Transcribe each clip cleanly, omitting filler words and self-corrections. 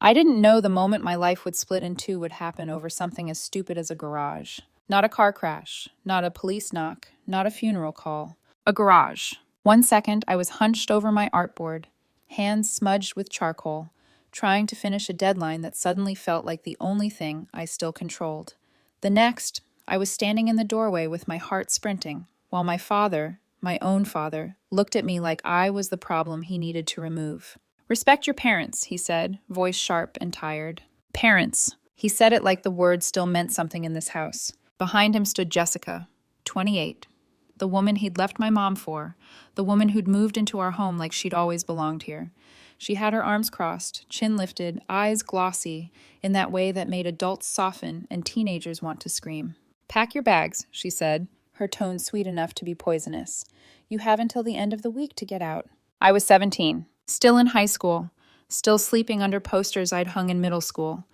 I didn't know the moment my life would split in two would happen over something as stupid as a garage. Not a car crash, not a police knock, not a funeral call. A garage. 1 second, I was hunched over my artboard, hands smudged with charcoal, trying to finish a deadline that suddenly felt like the only thing I still controlled. The next, I was standing in the doorway with my heart sprinting, while my father, my own father, looked at me like I was the problem he needed to remove. Respect your parents, he said, voice sharp and tired. Parents. He said it like the word still meant something in this house. Behind him stood Jessica, 28, the woman he'd left my mom for, the woman who'd moved into our home like she'd always belonged here. She had her arms crossed, chin lifted, eyes glossy, in that way that made adults soften and teenagers want to scream. Pack your bags, she said, her tone sweet enough to be poisonous. You have until the end of the week to get out. I was 17, still in high school, still sleeping under posters I'd hung in middle school,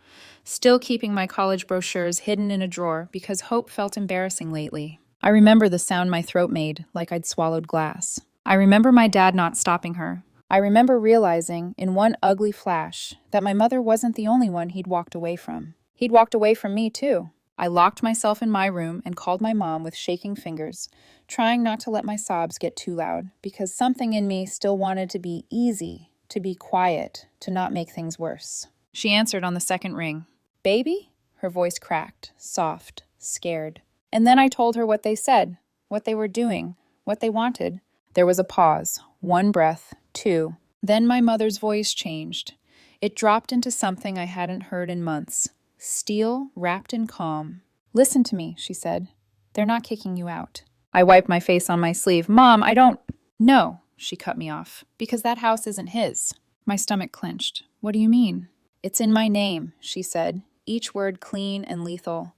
still keeping my college brochures hidden in a drawer because hope felt embarrassing lately. I remember the sound my throat made, like I'd swallowed glass. I remember my dad not stopping her. I remember realizing, in one ugly flash, that my mother wasn't the only one he'd walked away from. He'd walked away from me, too. I locked myself in my room and called my mom with shaking fingers, trying not to let my sobs get too loud, because something in me still wanted to be easy, to be quiet, to not make things worse. She answered on the second ring. Baby? Her voice cracked, soft, scared. And then I told her what they said, what they were doing, what they wanted. There was a pause, one breath, two. Then my mother's voice changed. It dropped into something I hadn't heard in months. Steel, wrapped in calm. Listen to me, she said. They're not kicking you out. I wiped my face on my sleeve. Mom, I don't... No, she cut me off. Because that house isn't his. My stomach clenched. What do you mean? It's in my name, she said, each word clean and lethal.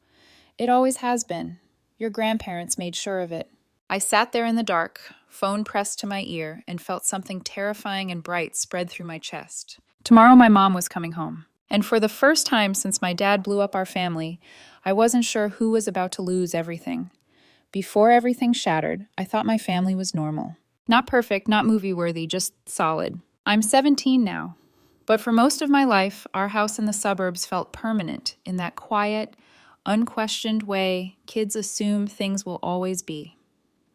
It always has been. Your grandparents made sure of it. I sat there in the dark, phone pressed to my ear, and felt something terrifying and bright spread through my chest. Tomorrow my mom was coming home. And for the first time since my dad blew up our family, I wasn't sure who was about to lose everything. Before everything shattered, I thought my family was normal. Not perfect, not movie-worthy, just solid. I'm 17 now. But for most of my life, our house in the suburbs felt permanent in that quiet, unquestioned way kids assume things will always be.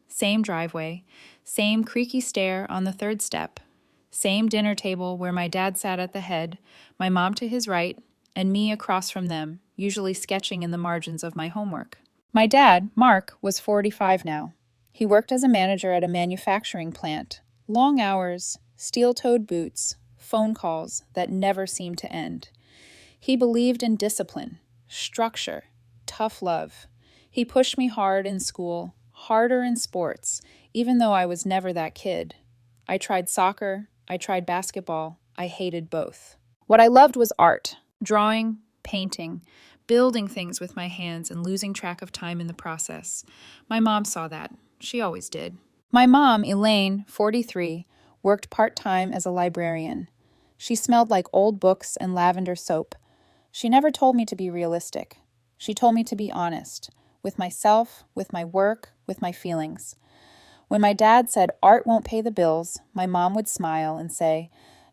Same driveway, same creaky stair on the third step, same dinner table where my dad sat at the head, my mom to his right, and me across from them, usually sketching in the margins of my homework. My dad, Mark, was 45 now. He worked as a manager at a manufacturing plant. Long hours, steel-toed boots, phone calls that never seemed to end. He believed in discipline, structure, tough love. He pushed me hard in school, harder in sports, even though I was never that kid. I tried soccer, I tried basketball, I hated both. What I loved was art, drawing, painting, building things with my hands and losing track of time in the process. My mom saw that. She always did. My mom, Elaine, 43, worked part-time as a librarian. She smelled like old books and lavender soap. She never told me to be realistic. She told me to be honest, with myself, with my work, with my feelings. When my dad said art won't pay the bills, my mom would smile and say,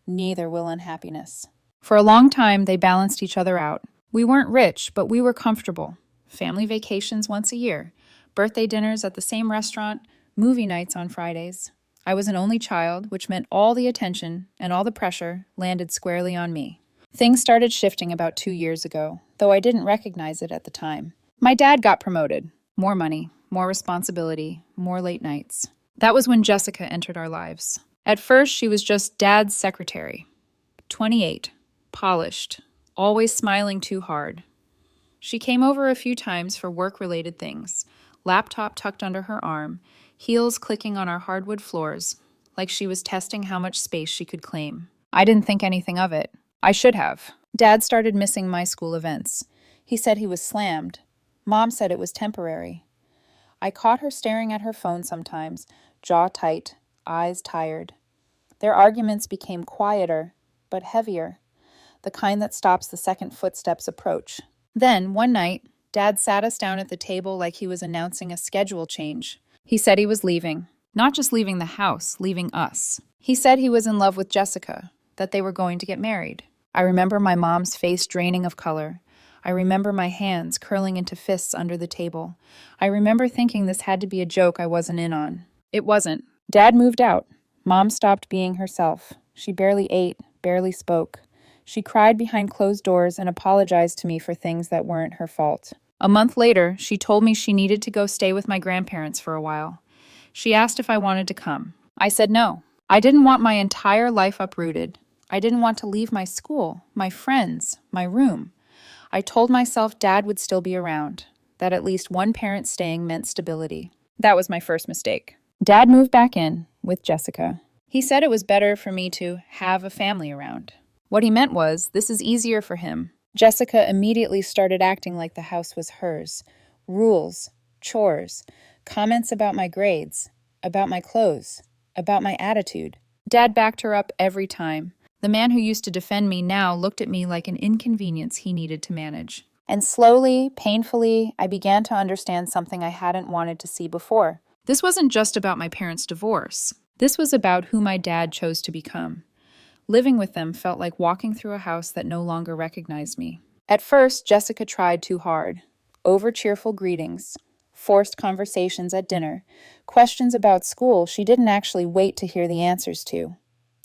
neither will unhappiness. For a long time, they balanced each other out. We weren't rich, but we were comfortable. Family vacations once a year, birthday dinners at the same restaurant, movie nights on Fridays. I was an only child, which meant all the attention and all the pressure landed squarely on me. Things started shifting about 2 years ago, though I didn't recognize it at the time. My dad got promoted. More money, more responsibility, more late nights. That was when Jessica entered our lives. At first, she was just Dad's secretary. 28, polished, always smiling too hard. She came over a few times for work-related things, laptop tucked under her arm, heels clicking on our hardwood floors, like she was testing how much space she could claim. I didn't think anything of it. I should have. Dad started missing my school events. He said he was slammed. Mom said it was temporary. I caught her staring at her phone sometimes, jaw tight, eyes tired. Their arguments became quieter, but heavier, the kind that stops the second footsteps approach. Then, one night, Dad sat us down at the table like he was announcing a schedule change. He said he was leaving. Not just leaving the house, leaving us. He said he was in love with Jessica, that they were going to get married. I remember my mom's face draining of color. I remember my hands curling into fists under the table. I remember thinking this had to be a joke I wasn't in on. It wasn't. Dad moved out. Mom stopped being herself. She barely ate, barely spoke. She cried behind closed doors and apologized to me for things that weren't her fault. A month later, she told me she needed to go stay with my grandparents for a while. She asked if I wanted to come. I said no. I didn't want my entire life uprooted. I didn't want to leave my school, my friends, my room. I told myself Dad would still be around, that at least one parent staying meant stability. That was my first mistake. Dad moved back in with Jessica. He said it was better for me to have a family around. What he meant was, this is easier for him. Jessica immediately started acting like the house was hers. Rules, chores, comments about my grades, about my clothes, about my attitude. Dad backed her up every time. The man who used to defend me now looked at me like an inconvenience he needed to manage. And slowly, painfully, I began to understand something I hadn't wanted to see before. This wasn't just about my parents' divorce. This was about who my dad chose to become. Living with them felt like walking through a house that no longer recognized me. At first, Jessica tried too hard. Over-cheerful greetings, forced conversations at dinner, questions about school she didn't actually wait to hear the answers to.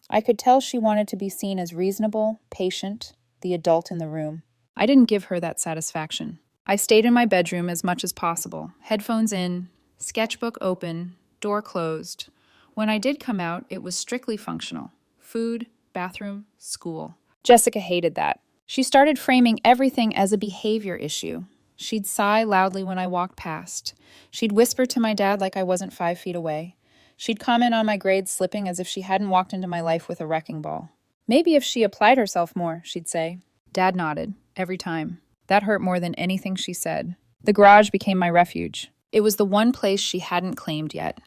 I could tell she wanted to be seen as reasonable, patient, the adult in the room. I didn't give her that satisfaction. I stayed in my bedroom as much as possible, headphones in, sketchbook open, door closed. When I did come out, it was strictly functional. Food, bathroom, school. Jessica hated that. She started framing everything as a behavior issue. She'd sigh loudly when I walked past. She'd whisper to my dad like I wasn't 5 feet away. She'd comment on my grades slipping as if she hadn't walked into my life with a wrecking ball. Maybe if she applied herself more, she'd say. Dad nodded, every time. That hurt more than anything she said. The garage became my refuge. It was the one place she hadn't claimed yet.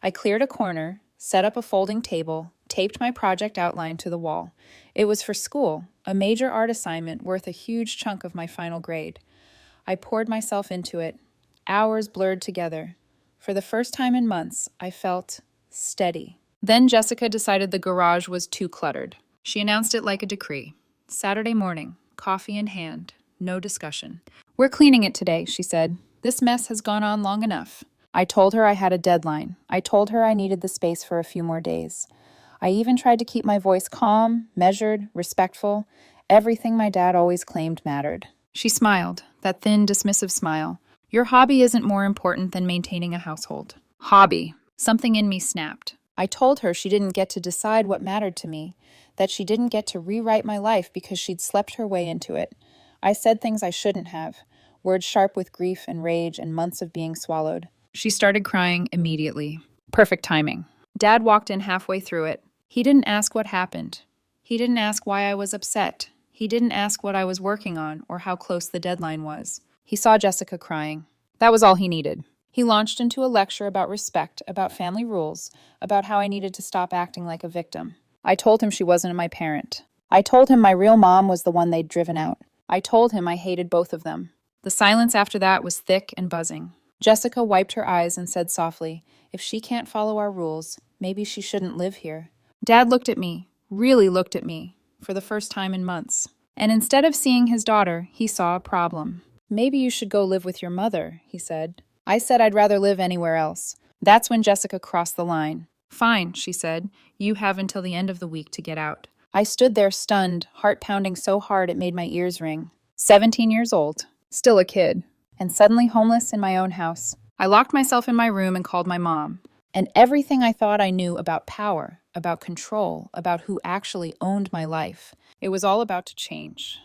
I cleared a corner, set up a folding table, taped my project outline to the wall. It was for school, a major art assignment worth a huge chunk of my final grade. I poured myself into it. Hours blurred together. For the first time in months, I felt steady. Then Jessica decided the garage was too cluttered. She announced it like a decree. Saturday morning, coffee in hand, no discussion. "We're cleaning it today," she said. "This mess has gone on long enough." I told her I had a deadline. I told her I needed the space for a few more days. I even tried to keep my voice calm, measured, respectful, everything my dad always claimed mattered. She smiled, that thin, dismissive smile. "Your hobby isn't more important than maintaining a household." Hobby. Something in me snapped. I told her she didn't get to decide what mattered to me, that she didn't get to rewrite my life because she'd slept her way into it. I said things I shouldn't have, words sharp with grief and rage and months of being swallowed. She started crying immediately. Perfect timing. Dad walked in halfway through it. He didn't ask what happened. He didn't ask why I was upset. He didn't ask what I was working on or how close the deadline was. He saw Jessica crying. That was all he needed. He launched into a lecture about respect, about family rules, about how I needed to stop acting like a victim. I told him she wasn't my parent. I told him my real mom was the one they'd driven out. I told him I hated both of them. The silence after that was thick and buzzing. Jessica wiped her eyes and said softly, "If she can't follow our rules, maybe she shouldn't live here." Dad looked at me, really looked at me, for the first time in months. And instead of seeing his daughter, he saw a problem. "Maybe you should go live with your mother," he said. I said I'd rather live anywhere else. That's when Jessica crossed the line. "Fine," she said. "You have until the end of the week to get out." I stood there stunned, heart pounding so hard it made my ears ring. 17 years old, still a kid, and suddenly homeless in my own house. I locked myself in my room and called my mom. And everything I thought I knew about power, about control, about who actually owned my life, it was all about to change.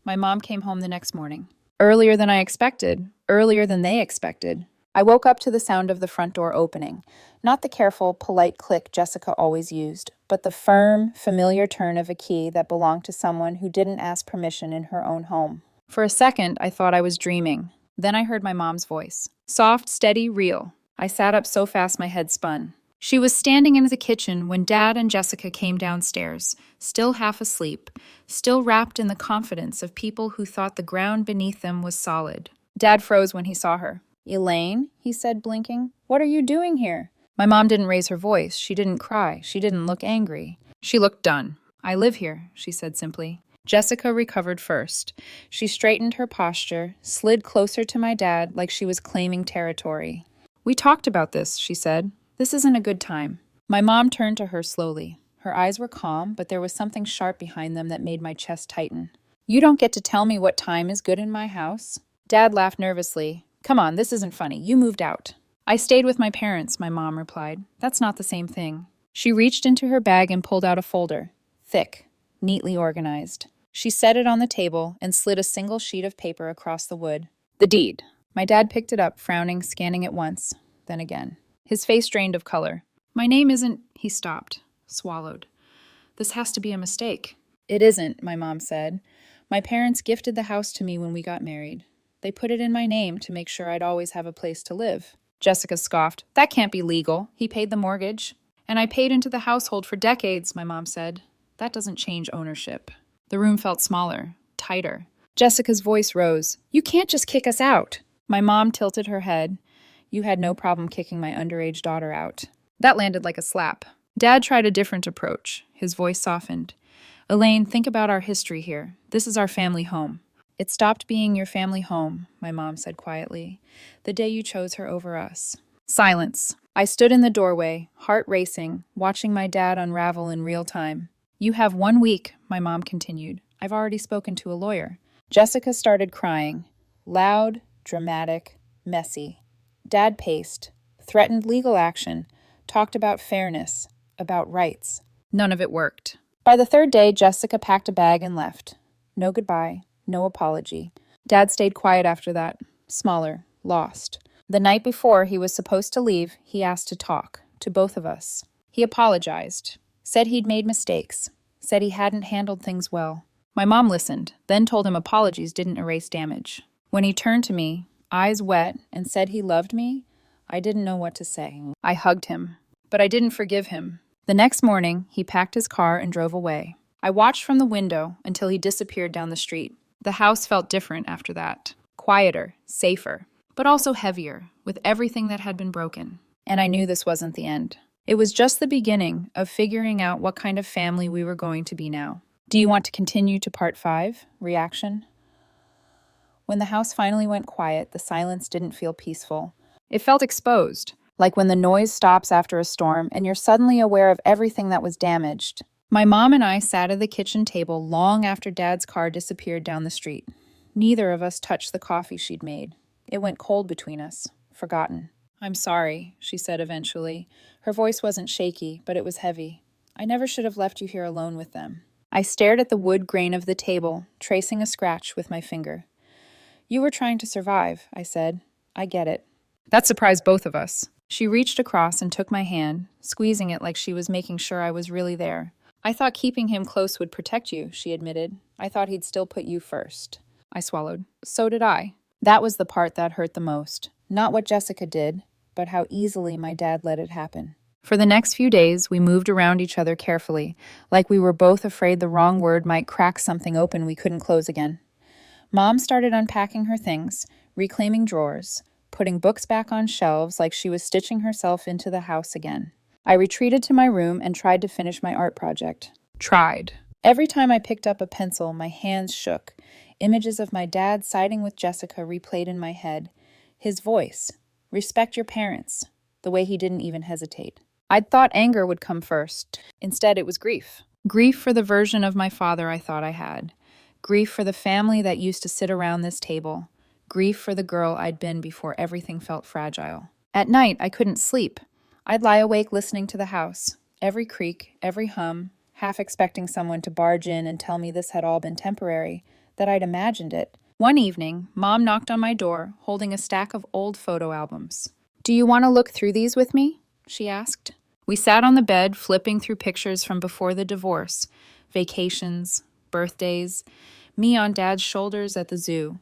My mom came home the next morning. Earlier than I expected, earlier than they expected. I woke up to the sound of the front door opening. Not the careful, polite click Jessica always used, but the firm, familiar turn of a key that belonged to someone who didn't ask permission in her own home. For a second, I thought I was dreaming. Then I heard my mom's voice. Soft, steady, real. I sat up so fast my head spun. She was standing in the kitchen when Dad and Jessica came downstairs, still half asleep, still wrapped in the confidence of people who thought the ground beneath them was solid. Dad froze when he saw her. "Elaine," he said, blinking, "what are you doing here?" My mom didn't raise her voice. She didn't cry. She didn't look angry. She looked done. "I live here," she said simply. Jessica recovered first. She straightened her posture, slid closer to my dad like she was claiming territory. "We talked about this," she said. "This isn't a good time." My mom turned to her slowly. Her eyes were calm, but there was something sharp behind them that made my chest tighten. "You don't get to tell me what time is good in my house." Dad laughed nervously. "Come on, this isn't funny. You moved out." "I stayed with my parents," my mom replied. "That's not the same thing." She reached into her bag and pulled out a folder. Thick, neatly organized. She set it on the table and slid a single sheet of paper across the wood. "The deed." My dad picked it up, frowning, scanning it once, then again. His face drained of color. "My name isn't—" He stopped, swallowed. "This has to be a mistake." "It isn't," my mom said. "My parents gifted the house to me when we got married. They put it in my name to make sure I'd always have a place to live." Jessica scoffed. "That can't be legal. He paid the mortgage." "And I paid into the household for decades," my mom said. "That doesn't change ownership." The room felt smaller, tighter. Jessica's voice rose. "You can't just kick us out." My mom tilted her head. "You had no problem kicking my underage daughter out." That landed like a slap. Dad tried a different approach. His voice softened. "Elaine, think about our history here. This is our family home." "It stopped being your family home," my mom said quietly, "the day you chose her over us." Silence. I stood in the doorway, heart racing, watching my dad unravel in real time. "You have 1 week," my mom continued. "I've already spoken to a lawyer." Jessica started crying. Loud, dramatic, messy. Dad paced, threatened legal action, talked about fairness, about rights. None of it worked. By the 3rd day, Jessica packed a bag and left. No goodbye, no apology. Dad stayed quiet after that, smaller, lost. The night before he was supposed to leave, he asked to talk, to both of us. He apologized, said he'd made mistakes, said he hadn't handled things well. My mom listened, then told him apologies didn't erase damage. When he turned to me, eyes wet, and said he loved me, I didn't know what to say. I hugged him, but I didn't forgive him. The next morning, he packed his car and drove away. I watched from the window until he disappeared down the street. The house felt different after that. Quieter, safer, but also heavier, with everything that had been broken. And I knew this wasn't the end. It was just the beginning of figuring out what kind of family we were going to be now. Do you want to continue to part 5, reaction? When the house finally went quiet, the silence didn't feel peaceful. It felt exposed, like when the noise stops after a storm and you're suddenly aware of everything that was damaged. My mom and I sat at the kitchen table long after Dad's car disappeared down the street. Neither of us touched the coffee she'd made. It went cold between us, forgotten. "I'm sorry," she said eventually. Her voice wasn't shaky, but it was heavy. "I never should have left you here alone with them." I stared at the wood grain of the table, tracing a scratch with my finger. "You were trying to survive," I said. "I get it." That surprised both of us. She reached across and took my hand, squeezing it like she was making sure I was really there. "I thought keeping him close would protect you," she admitted. "I thought he'd still put you first." I swallowed. So did I. That was the part that hurt the most. Not what Jessica did, but how easily my dad let it happen. For the next few days, we moved around each other carefully, like we were both afraid the wrong word might crack something open we couldn't close again. Mom started unpacking her things, reclaiming drawers, putting books back on shelves like she was stitching herself into the house again. I retreated to my room and tried to finish my art project. Tried. Every time I picked up a pencil, my hands shook. Images of my dad siding with Jessica replayed in my head. His voice. "Respect your parents." The way he didn't even hesitate. I'd thought anger would come first. Instead, it was grief. Grief for the version of my father I thought I had. Grief for the family that used to sit around this table. Grief for the girl I'd been before everything felt fragile. At night, I couldn't sleep. I'd lie awake listening to the house. Every creak, every hum, half expecting someone to barge in and tell me this had all been temporary, that I'd imagined it. One evening, Mom knocked on my door, holding a stack of old photo albums. "Do you want to look through these with me?" she asked. We sat on the bed, flipping through pictures from before the divorce, vacations, birthdays, me on Dad's shoulders at the zoo,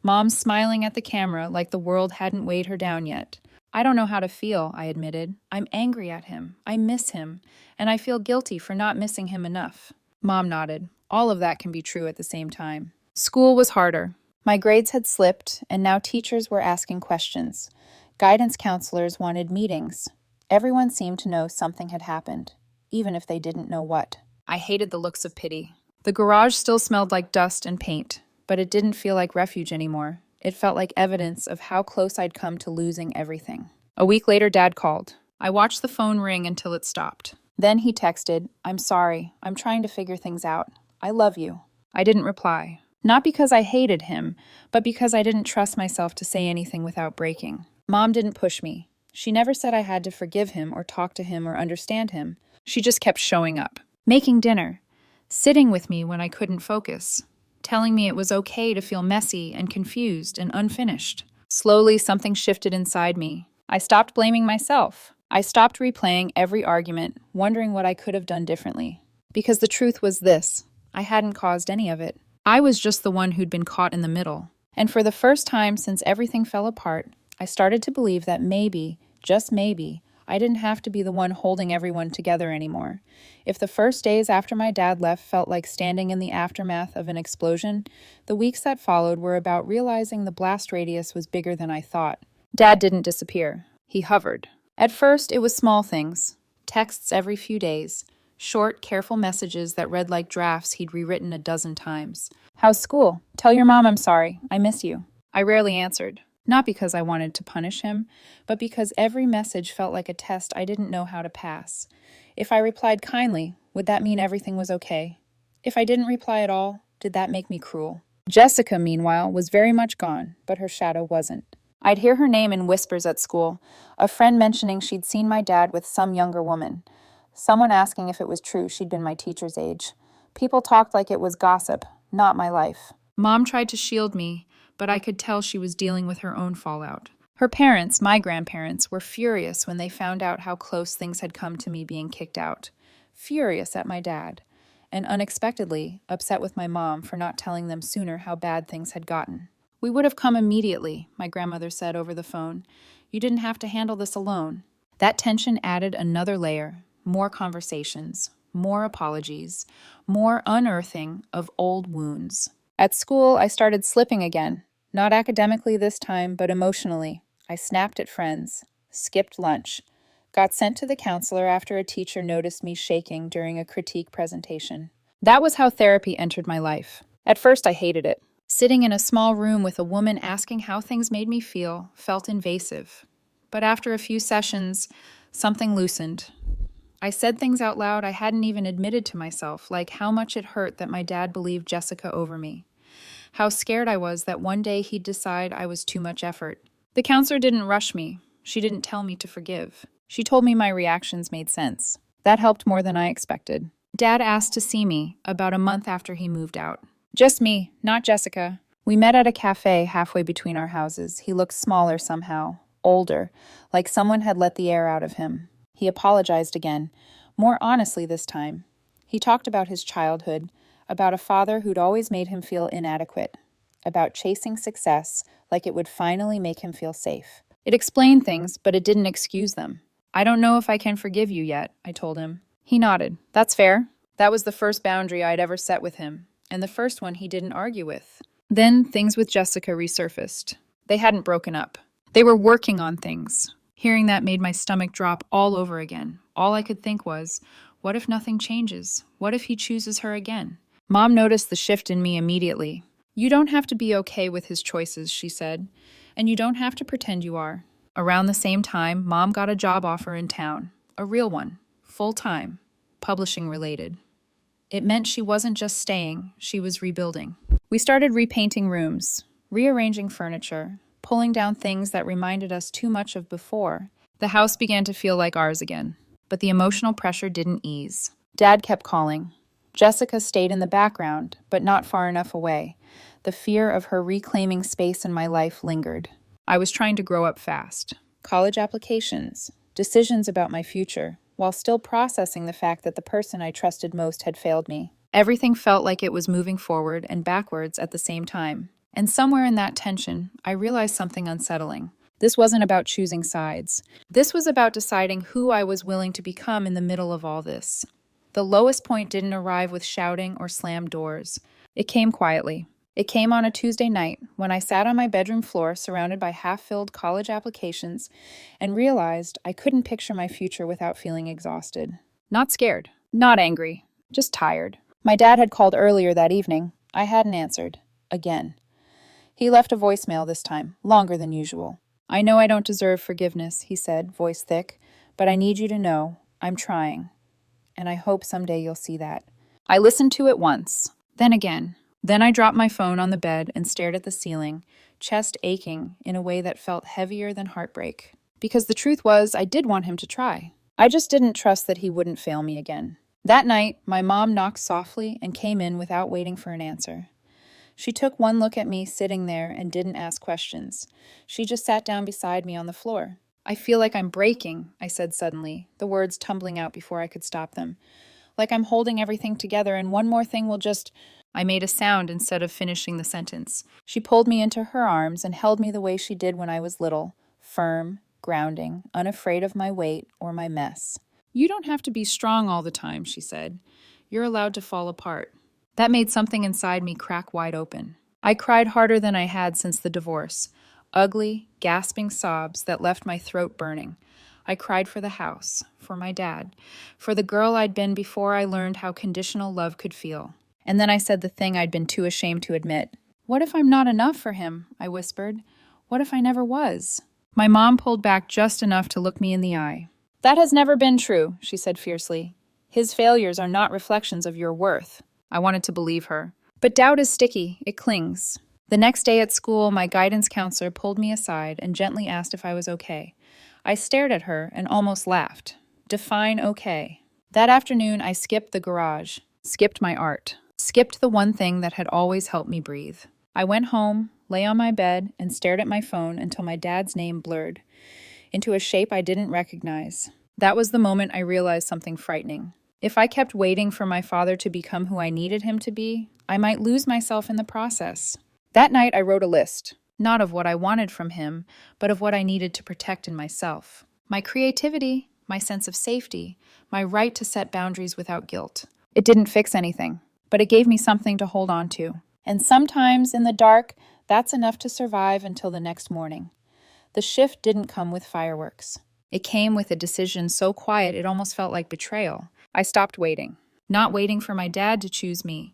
Mom smiling at the camera like the world hadn't weighed her down yet. "I don't know how to feel," I admitted. "I'm angry at him. I miss him, and I feel guilty for not missing him enough." Mom nodded. All of that can be true at the same time. School was harder. My grades had slipped, and now teachers were asking questions. Guidance counselors wanted meetings. Everyone seemed to know something had happened, even if they didn't know what. I hated the looks of pity. The garage still smelled like dust and paint, but it didn't feel like refuge anymore. It felt like evidence of how close I'd come to losing everything. A week later, Dad called. I watched the phone ring until it stopped. Then he texted, "I'm sorry. I'm trying to figure things out. I love you." I didn't reply. Not because I hated him, but because I didn't trust myself to say anything without breaking. Mom didn't push me. She never said I had to forgive him or talk to him or understand him. She just kept showing up, making dinner, sitting with me when I couldn't focus, telling me it was okay to feel messy and confused and unfinished. Slowly, something shifted inside me. I stopped blaming myself. I stopped replaying every argument, wondering what I could have done differently. Because the truth was this: I hadn't caused any of it. I was just the one who'd been caught in the middle. And for the first time since everything fell apart, I started to believe that maybe, just maybe, I didn't have to be the one holding everyone together anymore. If the first days after my dad left felt like standing in the aftermath of an explosion, the weeks that followed were about realizing the blast radius was bigger than I thought. Dad didn't disappear. He hovered. At first, it was small things. Texts every few days. Short, careful messages that read like drafts he'd rewritten a dozen times. "How's school? Tell your mom I'm sorry. I miss you." I rarely answered. Not because I wanted to punish him, but because every message felt like a test I didn't know how to pass. If I replied kindly, would that mean everything was okay? If I didn't reply at all, did that make me cruel? Jessica, meanwhile, was very much gone, but her shadow wasn't. I'd hear her name in whispers at school, a friend mentioning she'd seen my dad with some younger woman, someone asking if it was true she'd been my teacher's age. People talked like it was gossip, not my life. Mom tried to shield me, but I could tell she was dealing with her own fallout. Her parents, my grandparents, were furious when they found out how close things had come to me being kicked out. Furious at my dad, and unexpectedly upset with my mom for not telling them sooner how bad things had gotten. "We would have come immediately," my grandmother said over the phone. "You didn't have to handle this alone." That tension added another layer, more conversations, more apologies, more unearthing of old wounds. At school, I started slipping again, not academically this time, but emotionally. I snapped at friends, skipped lunch, got sent to the counselor after a teacher noticed me shaking during a critique presentation. That was how therapy entered my life. At first, I hated it. Sitting in a small room with a woman asking how things made me feel felt invasive. But after a few sessions, something loosened. I said things out loud I hadn't even admitted to myself, like how much it hurt that my dad believed Jessica over me. How scared I was that one day he'd decide I was too much effort. The counselor didn't rush me. She didn't tell me to forgive. She told me my reactions made sense. That helped more than I expected. Dad asked to see me about a month after he moved out. Just me, not Jessica. We met at a cafe halfway between our houses. He looked smaller somehow, older, like someone had let the air out of him. He apologized again, more honestly this time. He talked about his childhood, about a father who'd always made him feel inadequate, about chasing success like it would finally make him feel safe. It explained things, but it didn't excuse them. "I don't know if I can forgive you yet," I told him. He nodded. "That's fair." That was the first boundary I'd ever set with him, and the first one he didn't argue with. Then things with Jessica resurfaced. They hadn't broken up. They were working on things. Hearing that made my stomach drop all over again. All I could think was, what if nothing changes? What if he chooses her again? Mom noticed the shift in me immediately. "You don't have to be okay with his choices," she said, "and you don't have to pretend you are." Around the same time, Mom got a job offer in town. A real one. Full-time. Publishing related. It meant she wasn't just staying, she was rebuilding. We started repainting rooms, rearranging furniture, pulling down things that reminded us too much of before. The house began to feel like ours again, but the emotional pressure didn't ease. Dad kept calling. Jessica stayed in the background, but not far enough away. The fear of her reclaiming space in my life lingered. I was trying to grow up fast. College applications, decisions about my future, while still processing the fact that the person I trusted most had failed me. Everything felt like it was moving forward and backwards at the same time. And somewhere in that tension, I realized something unsettling. This wasn't about choosing sides. This was about deciding who I was willing to become in the middle of all this. The lowest point didn't arrive with shouting or slammed doors. It came quietly. It came on a Tuesday night when I sat on my bedroom floor surrounded by half-filled college applications and realized I couldn't picture my future without feeling exhausted. Not scared, not angry, just tired. My dad had called earlier that evening. I hadn't answered. Again. He left a voicemail this time, longer than usual. "I know I don't deserve forgiveness," he said, voice thick, "but I need you to know I'm trying, and I hope someday you'll see that." I listened to it once, then again. Then I dropped my phone on the bed and stared at the ceiling, chest aching in a way that felt heavier than heartbreak. Because the truth was, I did want him to try. I just didn't trust that he wouldn't fail me again. That night, my mom knocked softly and came in without waiting for an answer. She took one look at me sitting there and didn't ask questions. She just sat down beside me on the floor. "I feel like I'm breaking," I said suddenly, the words tumbling out before I could stop them. "Like I'm holding everything together and one more thing will just—" I made a sound instead of finishing the sentence. She pulled me into her arms and held me the way she did when I was little, firm, grounding, unafraid of my weight or my mess. "You don't have to be strong all the time," she said. "You're allowed to fall apart." That made something inside me crack wide open. I cried harder than I had since the divorce. Ugly, gasping sobs that left my throat burning. I cried for the house, for my dad, for the girl I'd been before I learned how conditional love could feel. And then I said the thing I'd been too ashamed to admit. "What if I'm not enough for him?" I whispered. "What if I never was?" My mom pulled back just enough to look me in the eye. "That has never been true," she said fiercely. "His failures are not reflections of your worth." I wanted to believe her. But doubt is sticky. It clings. The next day at school, my guidance counselor pulled me aside and gently asked if I was okay. I stared at her and almost laughed. Define okay. That afternoon, I skipped the garage, skipped my art, skipped the one thing that had always helped me breathe. I went home, lay on my bed, and stared at my phone until my dad's name blurred into a shape I didn't recognize. That was the moment I realized something frightening. If I kept waiting for my father to become who I needed him to be, I might lose myself in the process. That night, I wrote a list, not of what I wanted from him, but of what I needed to protect in myself. My creativity, my sense of safety, my right to set boundaries without guilt. It didn't fix anything, but it gave me something to hold on to. And sometimes, in the dark, that's enough to survive until the next morning. The shift didn't come with fireworks. It came with a decision so quiet it almost felt like betrayal. I stopped waiting. Not waiting for my dad to choose me.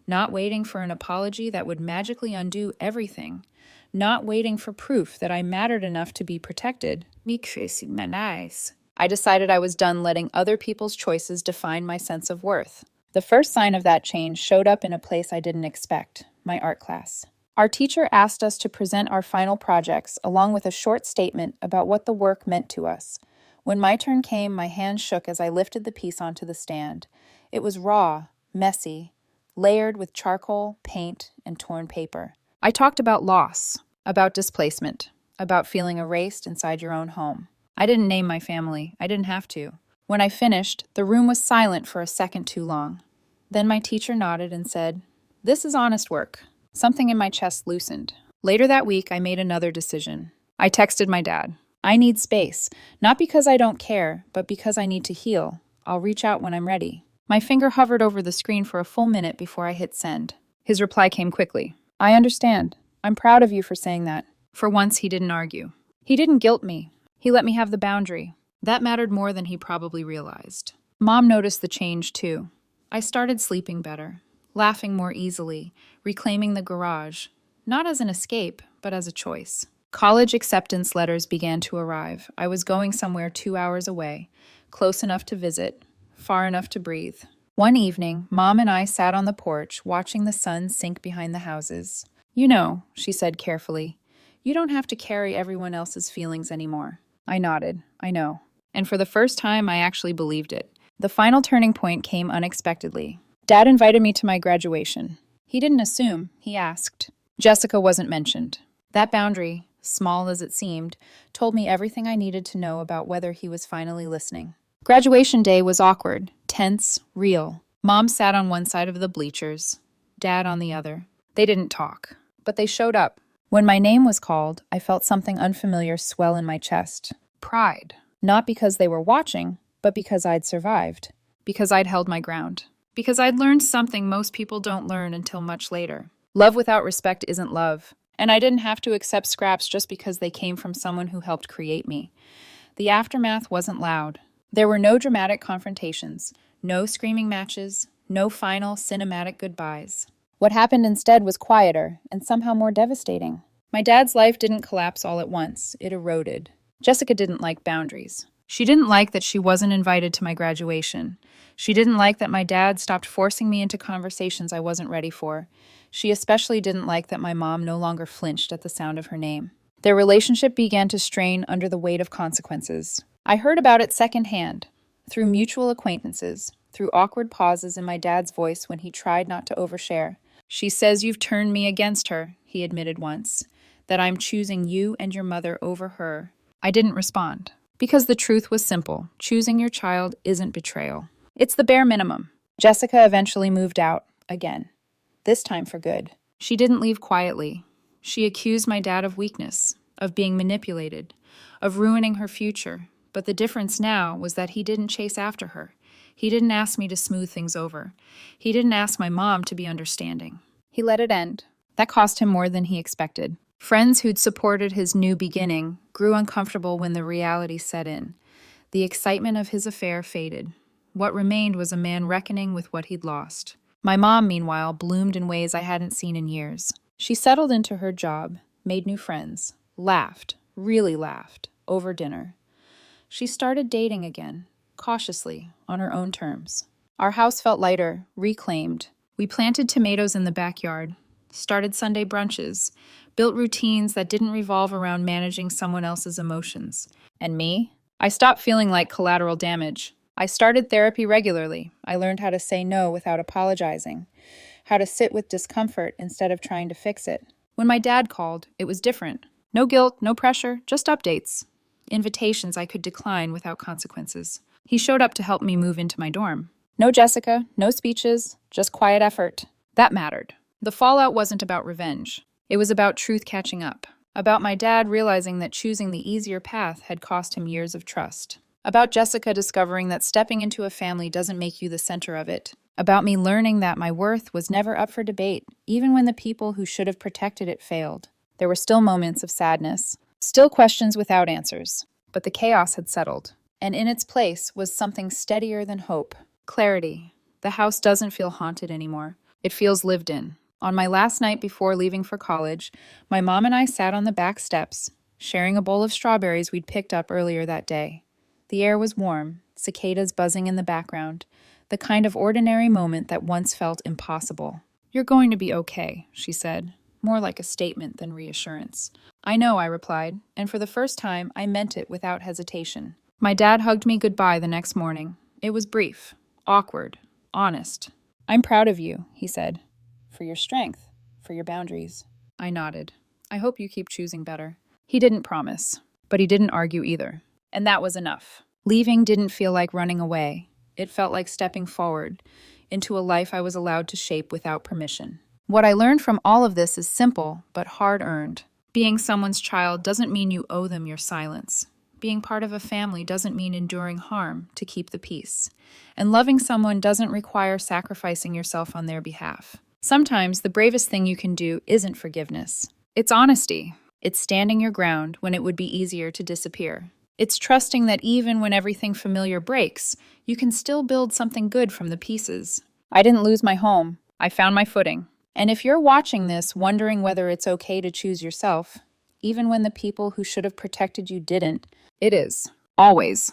Not waiting for an apology that would magically undo everything. Not waiting for proof that I mattered enough to be protected. I decided I was done letting other people's choices define my sense of worth. The first sign of that change showed up in a place I didn't expect, my art class. Our teacher asked us to present our final projects along with a short statement about what the work meant to us. When my turn came, my hand shook as I lifted the piece onto the stand. It was raw, messy, layered with charcoal, paint, and torn paper. I talked about loss, about displacement, about feeling erased inside your own home. I didn't name my family. I didn't have to. When I finished, the room was silent for a second too long. Then my teacher nodded and said, "This is honest work." Something in my chest loosened. Later that week, I made another decision. I texted my dad. "I need space, not because I don't care, but because I need to heal. I'll reach out when I'm ready." My finger hovered over the screen for a full minute before I hit send. His reply came quickly. "I understand. I'm proud of you for saying that." For once, he didn't argue. He didn't guilt me. He let me have the boundary. That mattered more than he probably realized. Mom noticed the change, too. I started sleeping better, laughing more easily, reclaiming the garage, not as an escape, but as a choice. College acceptance letters began to arrive. I was going somewhere 2 hours away, close enough to visit, far enough to breathe. One evening, Mom and I sat on the porch, watching the sun sink behind the houses. "You know," she said carefully, "you don't have to carry everyone else's feelings anymore." I nodded. "I know." And for the first time, I actually believed it. The final turning point came unexpectedly. Dad invited me to my graduation. He didn't assume, he asked. Jessica wasn't mentioned. That boundary, small as it seemed, told me everything I needed to know about whether he was finally listening. Graduation day was awkward, tense, real. Mom sat on one side of the bleachers, Dad on the other. They didn't talk, but they showed up. When my name was called, I felt something unfamiliar swell in my chest. Pride. Not because they were watching, but because I'd survived. Because I'd held my ground. Because I'd learned something most people don't learn until much later. Love without respect isn't love. And I didn't have to accept scraps just because they came from someone who helped create me. The aftermath wasn't loud. There were no dramatic confrontations, no screaming matches, No final, cinematic goodbyes. What happened instead was quieter and somehow more devastating. My dad's life didn't collapse all at once. It eroded. Jessica didn't like boundaries. She didn't like that she wasn't invited to my graduation. She didn't like that my dad stopped forcing me into conversations I wasn't ready for. She especially didn't like that my mom no longer flinched at the sound of her name. Their relationship began to strain under the weight of consequences. I heard about it secondhand, through mutual acquaintances, through awkward pauses in my dad's voice when he tried not to overshare. "She says you've turned me against her," he admitted once, "that I'm choosing you and your mother over her." I didn't respond, because the truth was simple. Choosing your child isn't betrayal. It's the bare minimum. Jessica eventually moved out, again. This time for good. She didn't leave quietly. She accused my dad of weakness, of being manipulated, of ruining her future. But the difference now was that he didn't chase after her. He didn't ask me to smooth things over. He didn't ask my mom to be understanding. He let it end. That cost him more than he expected. Friends who'd supported his new beginning grew uncomfortable when the reality set in. The excitement of his affair faded. What remained was a man reckoning with what he'd lost. My mom, meanwhile, bloomed in ways I hadn't seen in years. She settled into her job, made new friends, laughed, really laughed, over dinner. She started dating again, cautiously, on her own terms. Our house felt lighter, reclaimed. We planted tomatoes in the backyard, started Sunday brunches, built routines that didn't revolve around managing someone else's emotions. And me? I stopped feeling like collateral damage. I started therapy regularly. I learned how to say no without apologizing, how to sit with discomfort instead of trying to fix it. When my dad called, it was different. No guilt, no pressure, just updates. Invitations I could decline without consequences. He showed up to help me move into my dorm. No Jessica, no speeches, just quiet effort. That mattered. The fallout wasn't about revenge. It was about truth catching up. About my dad realizing that choosing the easier path had cost him years of trust. About Jessica discovering that stepping into a family doesn't make you the center of it. About me learning that my worth was never up for debate, even when the people who should have protected it failed. There were still moments of sadness, still questions without answers. But the chaos had settled, and in its place was something steadier than hope. Clarity. The house doesn't feel haunted anymore. It feels lived in. On my last night before leaving for college, my mom and I sat on the back steps, sharing a bowl of strawberries we'd picked up earlier that day. The air was warm, cicadas buzzing in the background, the kind of ordinary moment that once felt impossible. "You're going to be okay," she said, more like a statement than reassurance. "I know," I replied, and for the first time, I meant it without hesitation. My dad hugged me goodbye the next morning. It was brief, awkward, honest. "I'm proud of you," he said. "For your strength, for your boundaries." I nodded. "I hope you keep choosing better." He didn't promise, but he didn't argue either. And that was enough. Leaving didn't feel like running away. It felt like stepping forward into a life I was allowed to shape without permission. What I learned from all of this is simple, but hard-earned. Being someone's child doesn't mean you owe them your silence. Being part of a family doesn't mean enduring harm to keep the peace. And loving someone doesn't require sacrificing yourself on their behalf. Sometimes the bravest thing you can do isn't forgiveness. It's honesty. It's standing your ground when it would be easier to disappear. It's trusting that even when everything familiar breaks, you can still build something good from the pieces. I didn't lose my home. I found my footing. And if you're watching this wondering whether it's okay to choose yourself, even when the people who should have protected you didn't, it is. Always.